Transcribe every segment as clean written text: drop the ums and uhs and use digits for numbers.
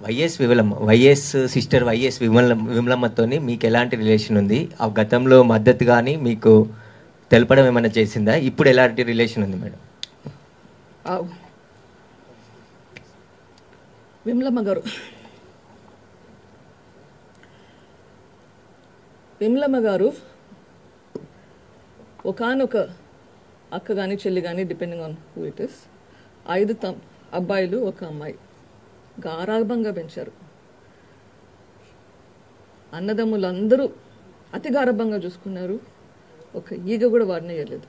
YS sister విమలమ్మతో మీకు ఎలాంటి relation ఉంది? ఆ గతంలో మద్దతు కానీ మీకు తెలపడం ఏమైనా చేసిందా? ఇప్పుడు ఎలాంటి రిలేషన్ ఉంది మేడం? విమలమ్మ గారు ఒకానొక అక్క కానీ చెల్లి కానీ depending on who it is 5 అబ్బాయిలు 1 అమ్మాయి గారాభంగా పెంచారు. అన్నదమ్ములందరూ అతి గారాభంగా చూసుకున్నారు. ఒక ఈగ కూడా వాడినేయలేదు.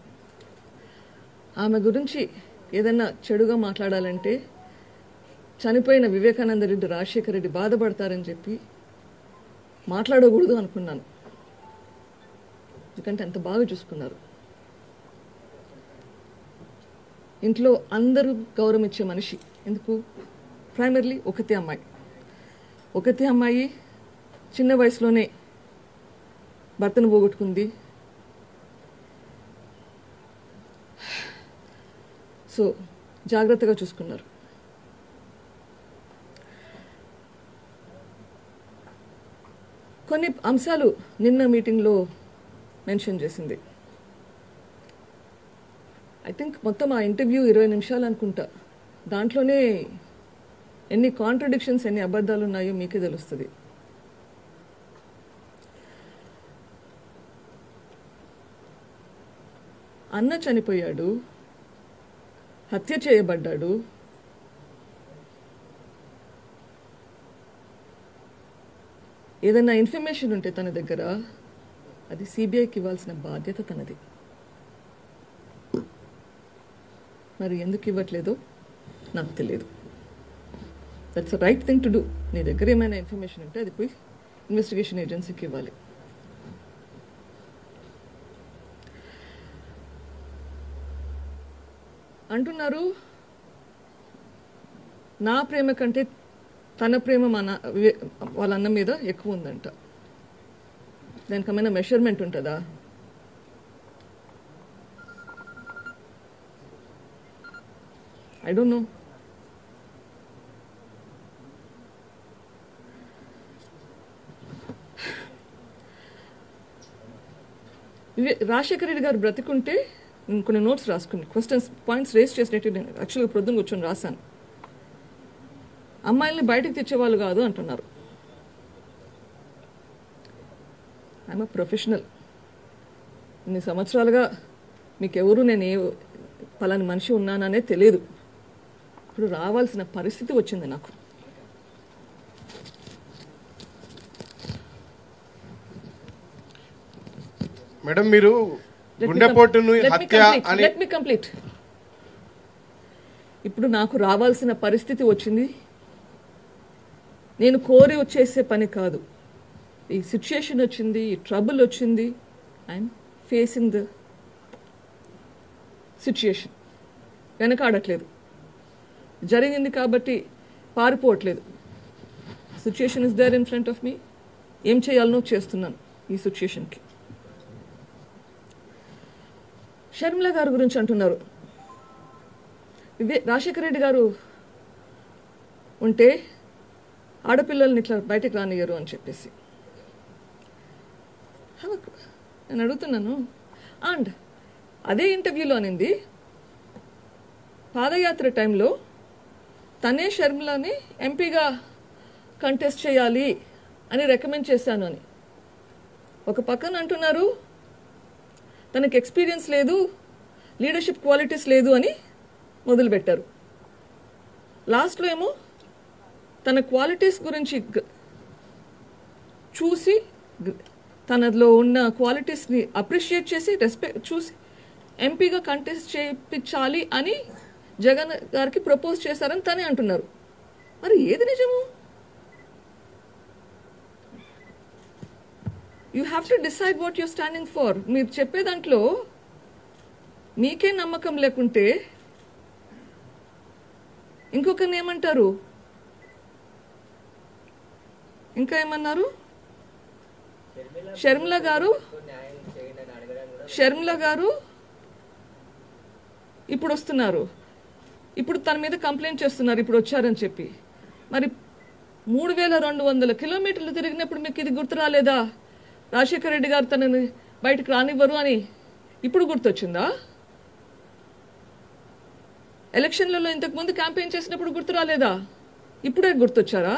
ఆమె గురించి ఏదన్నా చెడుగా మాట్లాడాలంటే చనిపోయిన వివేకానంద రెడ్డి, రాజశేఖర రెడ్డి బాధపడతారని చెప్పి మాట్లాడకూడదు అనుకున్నాను. ఎందుకంటే అంత బాగా చూసుకున్నారు. ఇంట్లో అందరూ గౌరవం ఇచ్చే మనిషి. ఎందుకు? ప్రైమర్లీ ఒకతే అమ్మాయి చిన్న వయసులోనే భర్తను పోగొట్టుకుంది. సో జాగ్రత్తగా చూసుకున్నారు. కొన్ని అంశాలు నిన్న మీటింగ్లో మెన్షన్ చేసింది. ఐ థింక్ మొత్తం ఆ ఇంటర్వ్యూ 20 నిమిషాలు అనుకుంటా. దాంట్లోనే ఎన్ని కాంట్రడిక్షన్స్, ఎన్ని అబద్ధాలు ఉన్నాయో మీకే తెలుస్తుంది. అన్న చనిపోయాడు, హత్య చేయబడ్డాడు. ఏదైనా ఇన్ఫర్మేషన్ ఉంటే తన దగ్గర అది సిబిఐకి ఇవ్వాల్సిన బాధ్యత తనది. మరి ఎందుకు ఇవ్వట్లేదో నాకు తెలియదు. That's right thing to do. నీ దగ్గర ఏమైనా ఇన్ఫర్మేషన్ ఉంటే అది పోయి ఇన్వెస్టిగేషన్ ఏజెన్సీకి ఇవ్వాలి. అంటున్నారు నా ప్రేమ కంటే తన ప్రేమ వాళ్ళ అన్న మీద ఎక్కువ ఉందంట. దానికి ఏమైనా మెషర్మెంట్ ఉంటుందా? I don't know. Rajasekhara Reddy గారు బ్రతికుంటే నేను కొన్ని నోట్స్ రాసుకుని పాయింట్స్ రేస్ చేసినట్టు నేను యాక్చువల్గా ప్రొద్దున కూర్చొని రాశాను. అమ్మాయిల్ని బయటకు తెచ్చేవాళ్ళు కాదు అంటున్నారు. I'm professional. ఇన్ని సంవత్సరాలుగా మీకెవరు నేను పలాని మనిషి ఉన్నాననే తెలియదు. ఇప్పుడు రావాల్సిన పరిస్థితి వచ్చింది నాకు. మేడం, మీరు గుండెపోటును హత్య అని లెట్ మీ కంప్లీట్. ఇప్పుడు నాకు రావాల్సిన పరిస్థితి వచ్చింది. నేను కోరి వచ్చేసే పని కాదు. ఈ సిచ్యుయేషన్ వచ్చింది, ఈ ట్రబుల్ వచ్చింది. I'm facing the situation. వెనకాడట్లేదు. జరిగింది కాబట్టి పారిపోవట్లేదు. Situation is there in front of me. ఏం చేయాలనో చేస్తున్నాను ఈ సిచ్యుయేషన్కి. షర్మిల గారి గురించి అంటున్నారు. రాజశేఖర రెడ్డి గారు ఉంటే ఆడపిల్లల్ని ఇట్లా బయటకు రానియ్యరు అని చెప్పేసి నేను అడుగుతున్నాను. అండ్ అదే ఇంటర్వ్యూలో అనింది పాదయాత్ర టైంలో తనే షర్మిలని ఎంపీగా కంటెస్ట్ చేయాలి అని రికమెండ్ చేశాను అని. ఒక పక్కన అంటున్నారు తనకి ఎక్స్పీరియన్స్ లేదు, లీడర్షిప్ క్వాలిటీస్ లేదు అని మొదలుపెట్టారు. లాస్ట్లో ఏమో తన క్వాలిటీస్ గురించి చూసి తనలో ఉన్న క్వాలిటీస్ని అప్రిషియేట్ చేసి రెస్పెక్ట్ చూసి ఎంపీగా కంటెస్ట్ చేయించాలి అని జగన్ గారికి ప్రపోజ్ చేశారని తనే అంటున్నారు. మరి ఏది నిజము? You have to decide what you're standing for. మీరు చెప్పే దాంట్లో మీకే నమ్మకం లేకుంటే ఇంకొకరిని ఏమంటారు? ఇంకా ఏమన్నారు? షర్మిల గారు ఇప్పుడు వస్తున్నారు, ఇప్పుడు తన మీద కంప్లైంట్ చేస్తున్నారు ఇప్పుడు వచ్చారని చెప్పి. మరి 3200 కిలోమీటర్లు తిరిగినప్పుడు మీకు ఇది గుర్తు రాలేదా? రాజశేఖర రెడ్డి గారు తనని బయటకు రానివ్వరు అని ఇప్పుడు గుర్తొచ్చిందా? ఎలక్షన్లలో ఇంతకుముందు క్యాంపెయిన్ చేసినప్పుడు గుర్తు రాలేదా? ఇప్పుడే గుర్తొచ్చారా?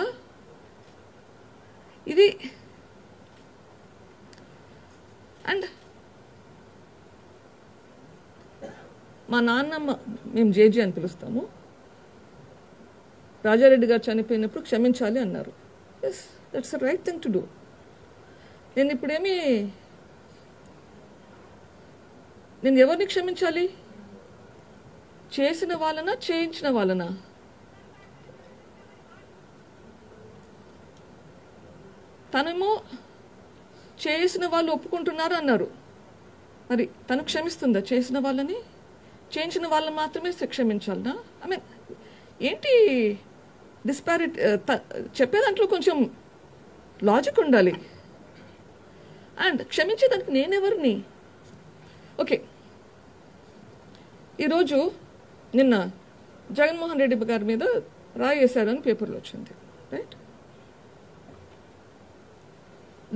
ఇది అండ్ మా నాన్నమ్మ, మేము జేజీ అని పిలుస్తాము, రాజారెడ్డి గారు చనిపోయినప్పుడు క్షమించాలి అన్నారు. Yes, that's the right thing to do. నేను ఎవరిని క్షమించాలి? చేసిన వాళ్ళనా, చేయించిన వాళ్ళనా? తనేమో చేసిన వాళ్ళు ఒప్పుకుంటున్నారు అన్నారు. మరి తను క్షమిస్తుందా చేసిన వాళ్ళని? చేయించిన వాళ్ళని మాత్రమే క్షమించాలనా? ఐ మీన్ ఏంటి డిస్పారిటీ? చెప్పే దాంట్లో కొంచెం లాజిక్ ఉండాలి. అండ్ క్షమించేదానికి నేనెవరిని? ఓకే, ఈరోజు నిన్న జగన్మోహన్ రెడ్డి గారి మీద రాయేశారని పేపర్లో వచ్చింది, right?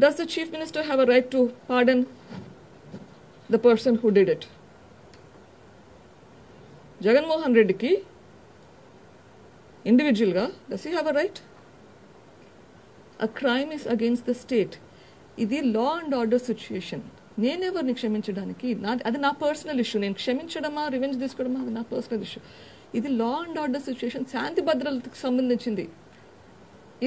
Does the Chief Minister have a right to pardon the person who did it? Jaganmohan రెడ్డికి ఇండివిజువల్గా does he have a right? A crime is against the state. ఇది లా అండ్ ఆర్డర్ సిచ్యుయేషన్. నేనెవరిని క్షమించడానికి? అది నా పర్సనల్ ఇష్యూ. నేను క్షమించడమా, revenge తీసుకోవడమా, అది నా పర్సనల్ ఇష్యూ. ఇది లా అండ్ ఆర్డర్ సిచ్యుయేషన్, శాంతి భద్రతకు సంబంధించింది.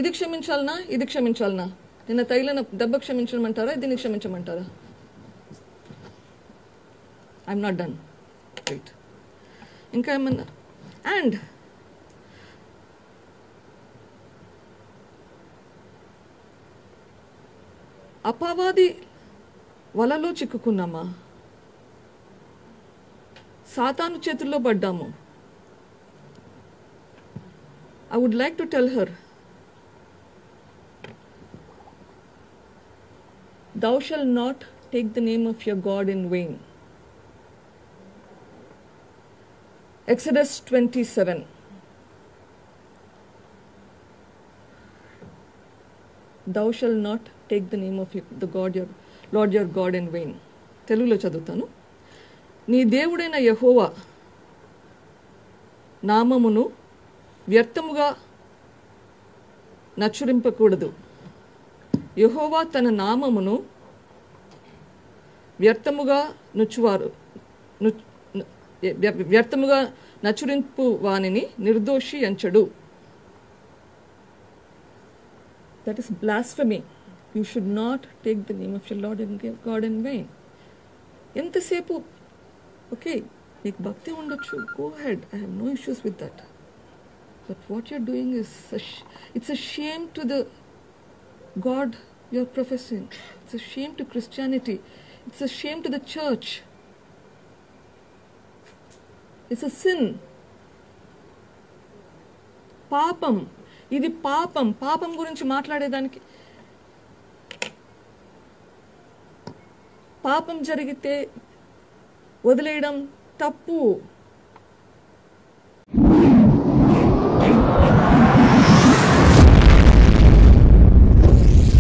ఇది క్షమించాలనా, ఇది క్షమించాలనా? నిన్న తగిలిన దెబ్బ క్షమించమంటారా, దీన్ని క్షమించమంటారా? I'm not done, right? ఇంకా ఏమన్నా? అండ్ అపవాది వలలో చిక్కుకున్నామా? సాతాను చేతుల్లో పడ్డాము. I would like to tell her, thou shall not take the name of your God in vain. Exodus 27. Thou shall not take the name of Lord your God in vain. తెలుగులో చదువుతాను. నీ దేవుడైన యెహోవా నామమును వ్యర్థముగా నచురింపకూడదు. యెహోవా తన నామమును వ్యర్థముగా నచురింపు వానిని నిర్దోషి ఎంచడు. That is blasphemy. You should not take the name of your Lord and God in vain. ఎంతసేపు ఓకే, నీకు భక్తి ఉండొచ్చు, go ahead, I have no issues with that. But what you're doing is it's a shame to the God you're professing. It's a shame to Christianity. It's a shame to the church. It's a sin. పాపం, ఇది పాపం. పాపం గురించి మాట్లాడేదానికి, పాపం జరిగితే వదిలేయడం తప్పు.